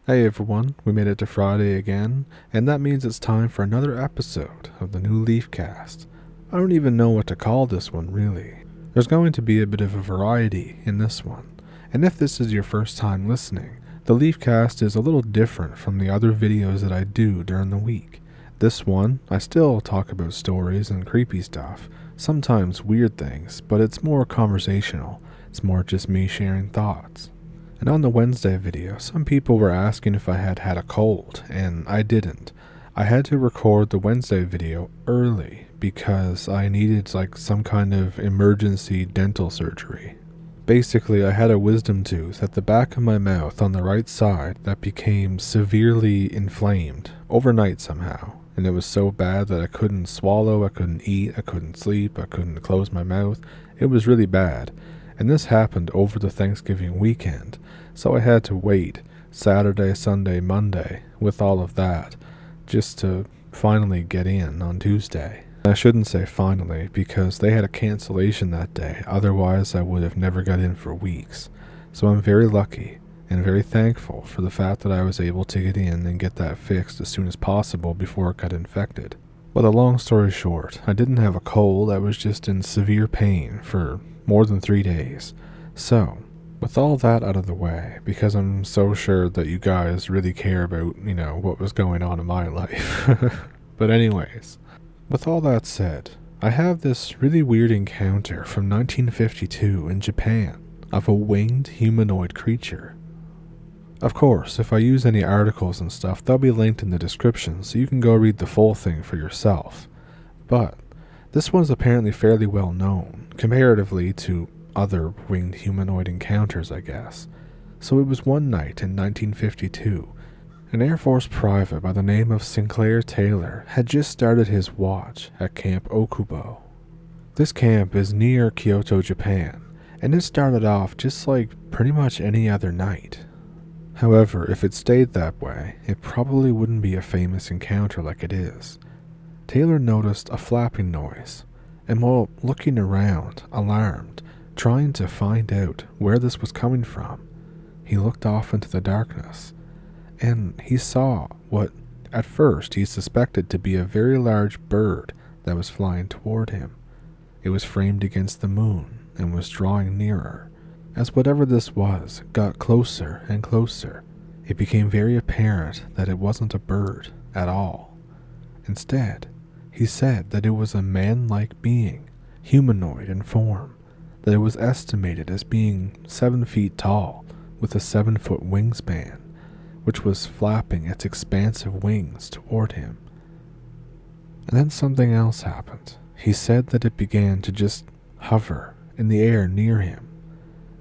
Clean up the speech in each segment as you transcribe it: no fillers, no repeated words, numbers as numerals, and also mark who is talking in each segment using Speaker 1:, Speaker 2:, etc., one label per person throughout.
Speaker 1: Hey everyone, we made it to Friday again, and that means it's time for another episode of the new LeafCast. I don't even know what to call this one really. There's going to be a bit of a variety in this one, and if this is your first time listening, the LeafCast is a little different from the other videos that I do during the week. This one, I still talk about stories and creepy stuff, sometimes weird things, but it's more conversational. It's more just me sharing thoughts. And on the Wednesday video, some people were asking if I had had a cold, and I didn't. I had to record the Wednesday video early because I needed some kind of emergency dental surgery. Basically, I had a wisdom tooth at the back of my mouth on the right side that became severely inflamed overnight somehow. And it was so bad that I couldn't swallow, I couldn't eat, I couldn't sleep, I couldn't close my mouth. It was really bad. And this happened over the Thanksgiving weekend, so I had to wait Saturday, Sunday, Monday with all of that just to finally get in on Tuesday. I shouldn't say finally because they had a cancellation that day, otherwise I would have never got in for weeks. So I'm very lucky and very thankful for the fact that I was able to get in and get that fixed as soon as possible before it got infected. But a long story short, I didn't have a cold, I was just in severe pain for more than 3 days. So, with all that out of the way, because I'm so sure that you guys really care about, what was going on in my life. But anyways, with all that said, I have this really weird encounter from 1952 in Japan of a winged humanoid creature. Of course, if I use any articles and stuff, they'll be linked in the description so you can go read the full thing for yourself. But this one's apparently fairly well known, comparatively to other winged humanoid encounters, I guess. So it was one night in 1952. An Air Force private by the name of Sinclair Taylor had just started his watch at Camp Okubo. This camp is near Kyoto, Japan, and it started off just like pretty much any other night. However, if it stayed that way, it probably wouldn't be a famous encounter like it is. Taylor noticed a flapping noise, and while looking around, alarmed, trying to find out where this was coming from, he looked off into the darkness, and he saw what, at first, he suspected to be a very large bird that was flying toward him. It was framed against the moon and was drawing nearer. As whatever this was got closer and closer, it became very apparent that it wasn't a bird at all. Instead, he said that it was a man-like being, humanoid in form, that it was estimated as being 7 feet tall with a 7-foot wingspan, which was flapping its expansive wings toward him. And then something else happened. He said that it began to just hover in the air near him.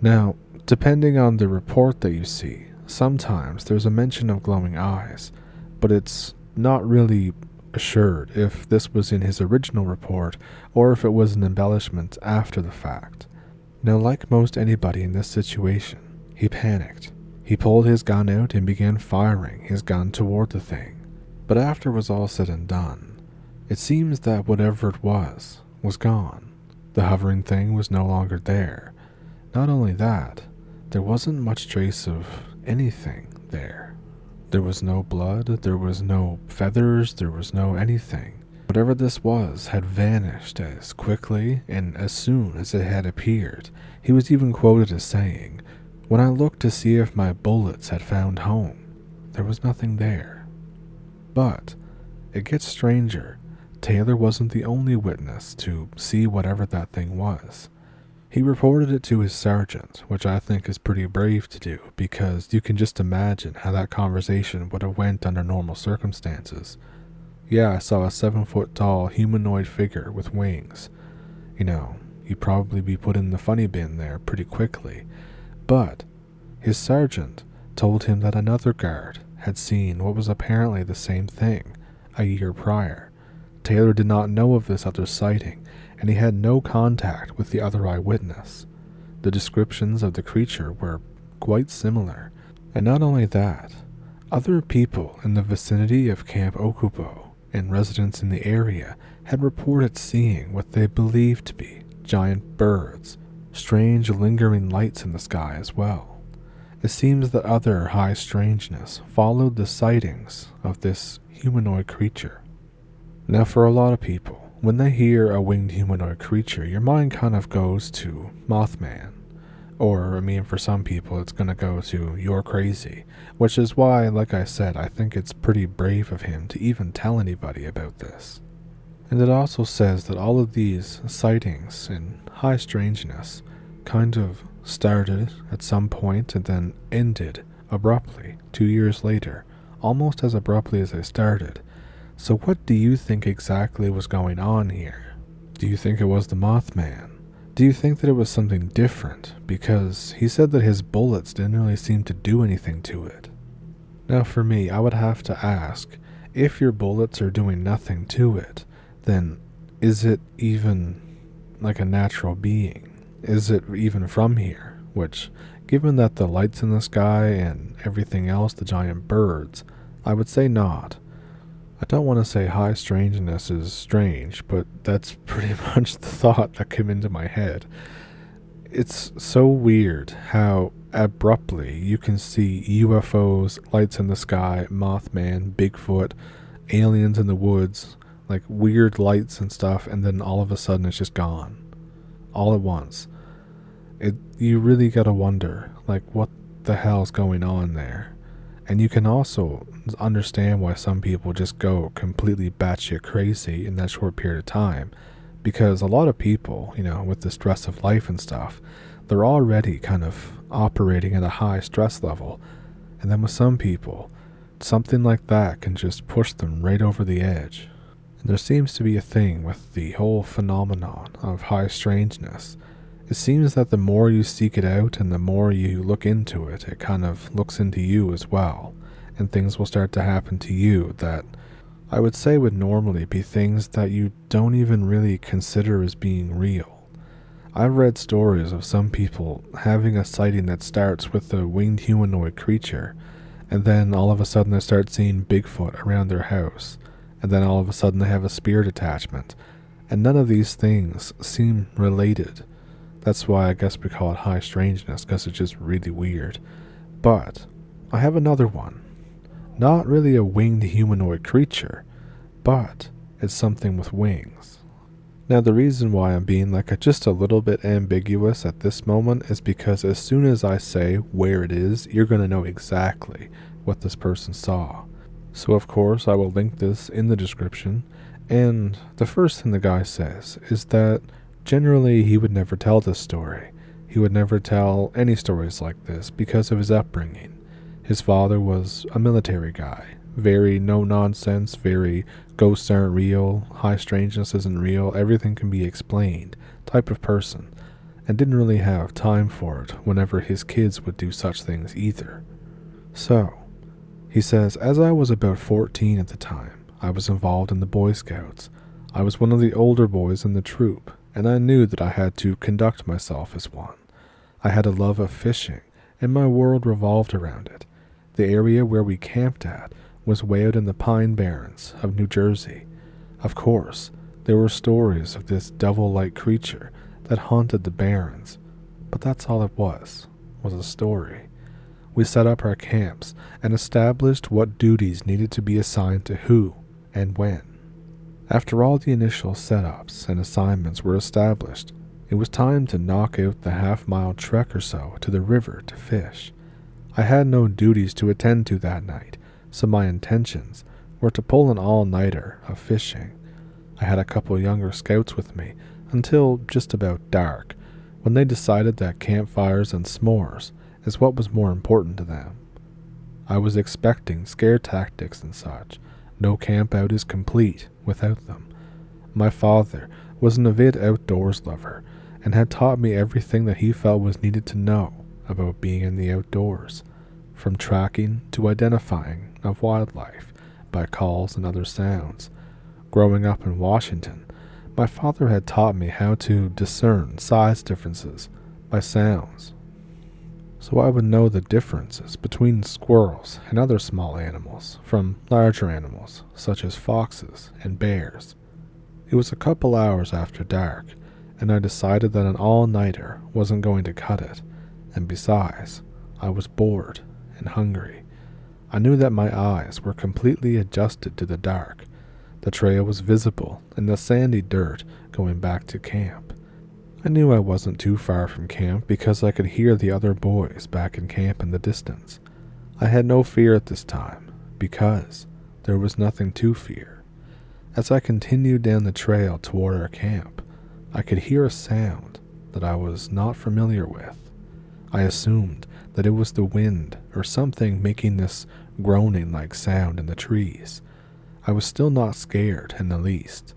Speaker 1: Now, depending on the report that you see, sometimes there's a mention of glowing eyes, but it's not really assured if this was in his original report or if it was an embellishment after the fact. Now, like most anybody in this situation, he panicked. He pulled his gun out and began firing his gun toward the thing. But after it was all said and done, it seems that whatever it was gone. The hovering thing was no longer there. Not only that, there wasn't much trace of anything there. There was no blood, there was no feathers, there was no anything. Whatever this was had vanished as quickly and as soon as it had appeared. He was even quoted as saying, "When I looked to see if my bullets had found home, there was nothing there." But it gets stranger. Taylor wasn't the only witness to see whatever that thing was. He reported it to his sergeant, which I think is pretty brave to do, because you can just imagine how that conversation would have went under normal circumstances. "Yeah, I saw a 7-foot tall humanoid figure with wings." You'd probably be put in the funny bin there pretty quickly. But his sergeant told him that another guard had seen what was apparently the same thing a year prior. Taylor did not know of this other sighting, and he had no contact with the other eyewitness. The descriptions of the creature were quite similar, and not only that, other people in the vicinity of Camp Okubo and residents in the area had reported seeing what they believed to be giant birds, strange lingering lights in the sky as well. It seems that other high strangeness followed the sightings of this humanoid creature. Now, for a lot of people, when they hear a winged humanoid creature, your mind kind of goes to Mothman. Or, I mean, for some people, it's going to go to "you're crazy," which is why, like I said, I think it's pretty brave of him to even tell anybody about this. And it also says that all of these sightings and high strangeness kind of started at some point and then ended abruptly 2 years later, almost as abruptly as they started. So what do you think exactly was going on here? Do you think it was the Mothman? Do you think that it was something different? Because he said that his bullets didn't really seem to do anything to it. Now for me, I would have to ask, if your bullets are doing nothing to it, then is it even like a natural being? Is it even from here? Which, given that the lights in the sky and everything else, the giant birds, I would say not. I don't want to say high strangeness is strange, but that's pretty much the thought that came into my head. It's so weird how abruptly you can see UFOs, lights in the sky, Mothman, Bigfoot, aliens in the woods, like weird lights and stuff, and then all of a sudden it's just gone. All at once. You really gotta wonder, like, what the hell's going on there? And you can also understand why some people just go completely batshit crazy in that short period of time. Because a lot of people, with the stress of life and stuff, they're already kind of operating at a high stress level. And then with some people, something like that can just push them right over the edge. And there seems to be a thing with the whole phenomenon of high strangeness. It seems that the more you seek it out and the more you look into it, it kind of looks into you as well. And things will start to happen to you that I would say would normally be things that you don't even really consider as being real. I've read stories of some people having a sighting that starts with a winged humanoid creature, and then all of a sudden they start seeing Bigfoot around their house, and then all of a sudden they have a spirit attachment, and none of these things seem related. That's why I guess we call it high strangeness, because it's just really weird. But I have another one. Not really a winged humanoid creature, but it's something with wings. Now the reason why I'm being just a little bit ambiguous at this moment is because as soon as I say where it is, you're going to know exactly what this person saw. So of course I will link this in the description, and the first thing the guy says is that generally he would never tell this story. He would never tell any stories like this because of his upbringing. His father was a military guy, very no-nonsense, very ghosts aren't real, high strangeness isn't real, everything can be explained type of person, and didn't really have time for it whenever his kids would do such things either. So, he says, as I was about 14 at the time, I was involved in the Boy Scouts. I was one of the older boys in the troop, and I knew that I had to conduct myself as one. I had a love of fishing, and my world revolved around it. The area where we camped at was way out in the Pine Barrens of New Jersey. Of course, there were stories of this devil-like creature that haunted the Barrens, but that's all it was a story. We set up our camps and established what duties needed to be assigned to who and when. After all the initial setups and assignments were established, it was time to knock out the half-mile trek or so to the river to fish. I had no duties to attend to that night, so my intentions were to pull an all-nighter of fishing. I had a couple younger scouts with me until just about dark, when they decided that campfires and s'mores is what was more important to them. I was expecting scare tactics and such. No camp out is complete without them. My father was an avid outdoors lover and had taught me everything that he felt was needed to know about being in the outdoors, from tracking to identifying of wildlife by calls and other sounds. Growing up in Washington, my father had taught me how to discern size differences by sounds, so I would know the differences between squirrels and other small animals from larger animals such as foxes and bears. It was a couple hours after dark, and I decided that an all-nighter wasn't going to cut it, and besides, I was bored and hungry. I knew that my eyes were completely adjusted to the dark. The trail was visible in the sandy dirt going back to camp. I knew I wasn't too far from camp because I could hear the other boys back in camp in the distance. I had no fear at this time because there was nothing to fear. As I continued down the trail toward our camp, I could hear a sound that I was not familiar with. I assumed that it was the wind or something making this groaning-like sound in the trees. I was still not scared in the least.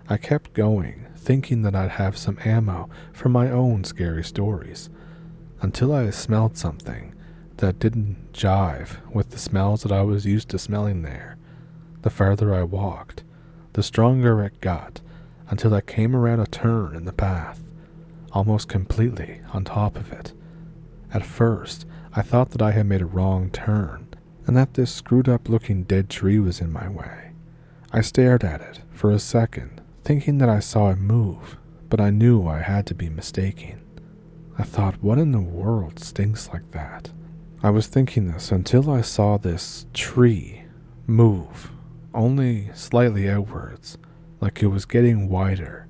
Speaker 1: I kept going, thinking that I'd have some ammo for my own scary stories, until I smelled something that didn't jive with the smells that I was used to smelling there. The farther I walked, the stronger it got, until I came around a turn in the path, almost completely on top of it. At first, I thought that I had made a wrong turn, and that this screwed-up looking dead tree was in my way. I stared at it for a second, thinking that I saw it move, but I knew I had to be mistaken. I thought, what in the world stinks like that? I was thinking this until I saw this tree move, only slightly outwards, like it was getting wider.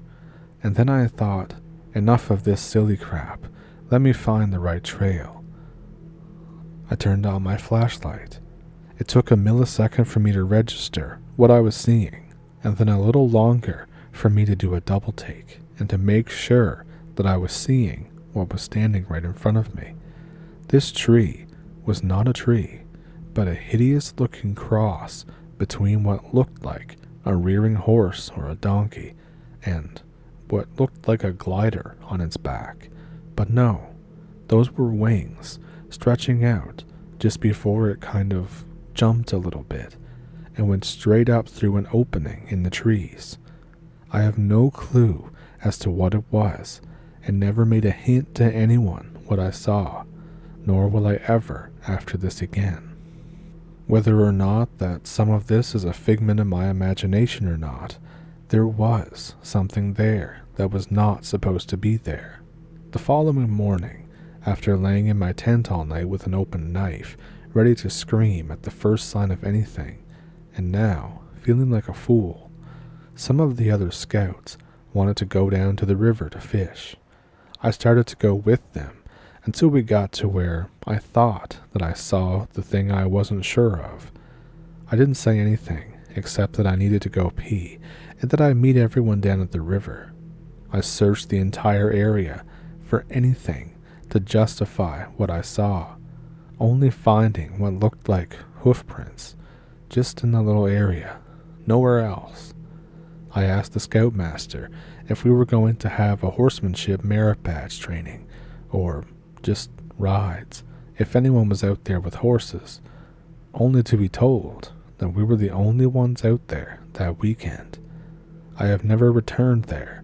Speaker 1: And then I thought, enough of this silly crap, let me find the right trail. I turned on my flashlight. It took a millisecond for me to register what I was seeing, and then a little longer for me to do a double take and to make sure that I was seeing what was standing right in front of me. This tree was not a tree, but a hideous looking cross between what looked like a rearing horse or a donkey and what looked like a glider on its back. But no, those were wings stretching out just before it kind of jumped a little bit and went straight up through an opening in the trees. I have no clue as to what it was, and never made a hint to anyone what I saw, nor will I ever after this again. Whether or not that some of this is a figment of my imagination or not, there was something there that was not supposed to be there. The following morning, after laying in my tent all night with an open knife, ready to scream at the first sign of anything, and now feeling like a fool, some of the other scouts wanted to go down to the river to fish. I started to go with them until we got to where I thought that I saw the thing I wasn't sure of. I didn't say anything except that I needed to go pee and that I'd meet everyone down at the river. I searched the entire area for anything to justify what I saw, only finding what looked like hoof prints just in the little area, nowhere else. I asked the scoutmaster if we were going to have a horsemanship merit badge training, or just rides, if anyone was out there with horses, only to be told that we were the only ones out there that weekend. I have never returned there,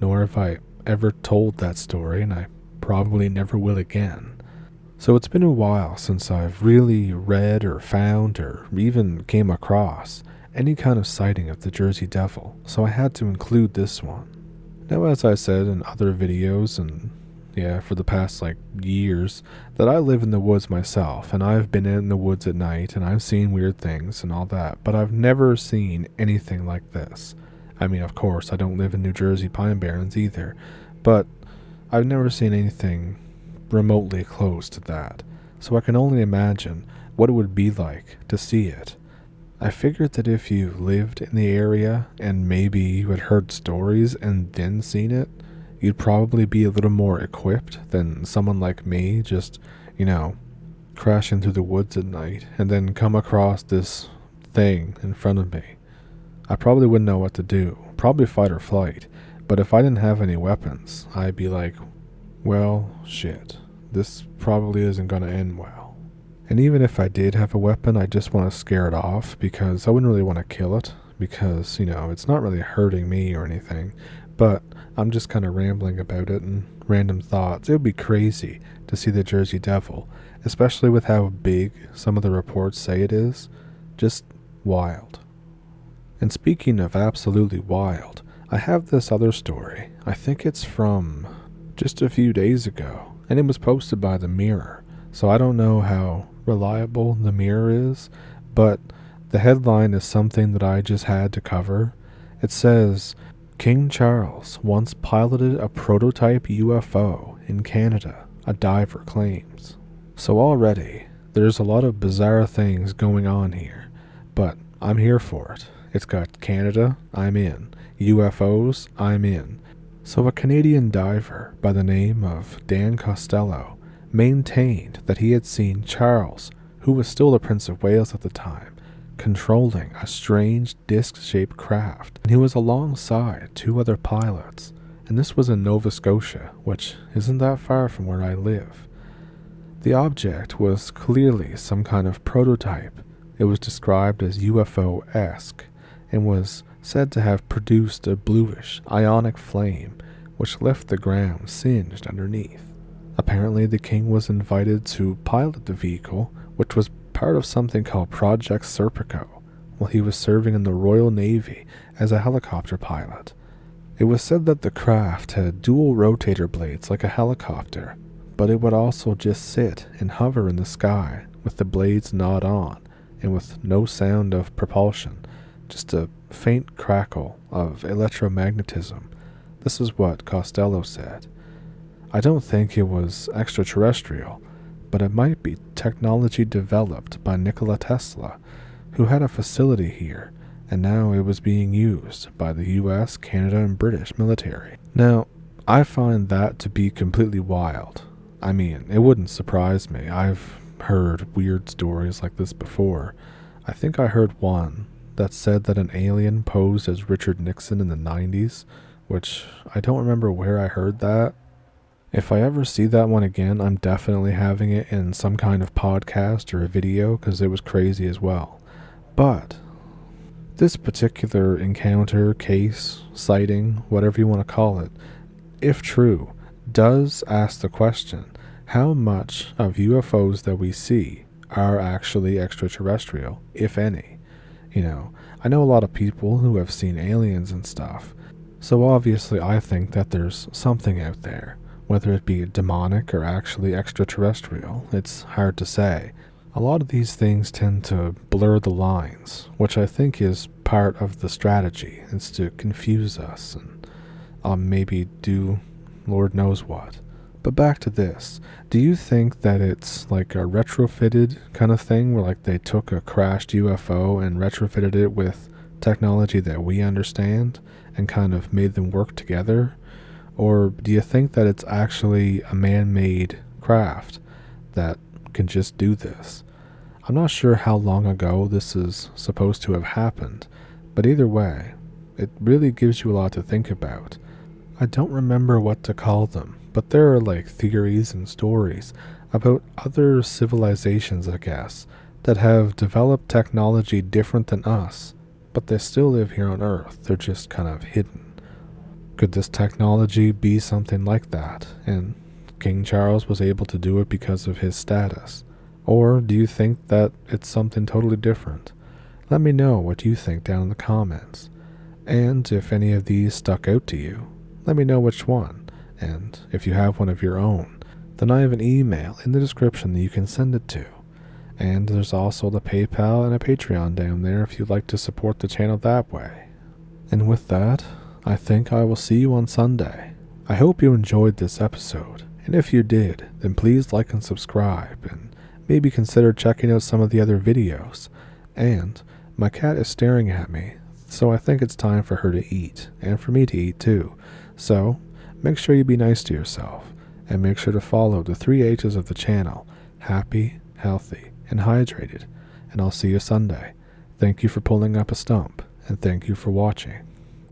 Speaker 1: nor have I ever told that story, and I probably never will again. So it's been a while since I've really read or found or even came across any kind of sighting of the Jersey Devil, so I had to include this one. Now, as I said in other videos and for the past years, that I live in the woods myself, and I've been in the woods at night, and I've seen weird things and all that, but I've never seen anything like this. I mean, of course, I don't live in New Jersey Pine Barrens either, but I've never seen anything remotely close to that, so I can only imagine what it would be like to see it. I figured that if you lived in the area and maybe you had heard stories and then seen it, you'd probably be a little more equipped than someone like me just, crashing through the woods at night and then come across this thing in front of me. I probably wouldn't know what to do, probably fight or flight, but if I didn't have any weapons, I'd be like, well, shit, this probably isn't going to end well. And even if I did have a weapon, I just want to scare it off because I wouldn't really want to kill it because, it's not really hurting me or anything, but I'm just kind of rambling about it and random thoughts. It would be crazy to see the Jersey Devil, especially with how big some of the reports say it is. Just wild. And speaking of absolutely wild, I have this other story. I think it's from just a few days ago, and it was posted by the Mirror. so I don't know how reliable the mirror is, but the headline is something that I just had to cover. It says, King Charles once piloted a prototype UFO in Canada, a diver claims. So already, there's a lot of bizarre things going on here, but I'm here for it. It's got Canada, I'm in. UFOs, I'm in. So a Canadian diver by the name of Dan Costello maintained that he had seen Charles, who was still the Prince of Wales at the time, controlling a strange disc-shaped craft, and he was alongside two other pilots, and this was in Nova Scotia, which isn't that far from where I live. The object was clearly some kind of prototype. It was described as UFO-esque, and was said to have produced a bluish, ionic flame, which left the ground singed underneath. Apparently the king was invited to pilot the vehicle, which was part of something called Project Serpico, while he was serving in the Royal Navy as a helicopter pilot. It was said that the craft had dual rotator blades like a helicopter, but it would also just sit and hover in the sky with the blades not on and with no sound of propulsion, just a faint crackle of electromagnetism. This is what Costello said. I don't think it was extraterrestrial, but it might be technology developed by Nikola Tesla, who had a facility here, and now it was being used by the US, Canada, and British military. Now, I find that to be completely wild. I mean, it wouldn't surprise me. I've heard weird stories like this before. I think I heard one that said that an alien posed as Richard Nixon in the 90s, which I don't remember where I heard that. If I ever see that one again, I'm definitely having it in some kind of podcast or a video, because it was crazy as well. But this particular encounter, case, sighting, whatever you want to call it, if true, does ask the question, how much of UFOs that we see are actually extraterrestrial, if any? You know, I know a lot of people who have seen aliens and stuff, so obviously I think that there's something out there. Whether it be demonic or actually extraterrestrial, it's hard to say. A lot of these things tend to blur the lines, which I think is part of the strategy. It's to confuse us and maybe do Lord knows what. But back to this. Do you think that it's like a retrofitted kind of thing, where like they took a crashed UFO and retrofitted it with technology that we understand and kind of made them work together? Or do you think that it's actually a man-made craft that can just do this? I'm not sure how long ago this is supposed to have happened, but either way, it really gives you a lot to think about. I don't remember what to call them, but there are like theories and stories about other civilizations, I guess, that have developed technology different than us, but they still live here on Earth. They're just kind of hidden. Could this technology be something like that, and King Charles was able to do it because of his status? Or do you think that it's something totally different? Let me know what you think down in the comments. And if any of these stuck out to you, let me know which one. And if you have one of your own, then I have an email in the description that you can send it to. And there's also the PayPal and a Patreon down there if you'd like to support the channel that way. And with that, I think I will see you on Sunday. I hope you enjoyed this episode, and if you did, then please like and subscribe, and maybe consider checking out some of the other videos. And my cat is staring at me, so I think it's time for her to eat, and for me to eat too. So, make sure you be nice to yourself, and make sure to follow the 3 H's of the channel: happy, healthy, and hydrated. And I'll see you Sunday. Thank you for pulling up a stump, and thank you for watching.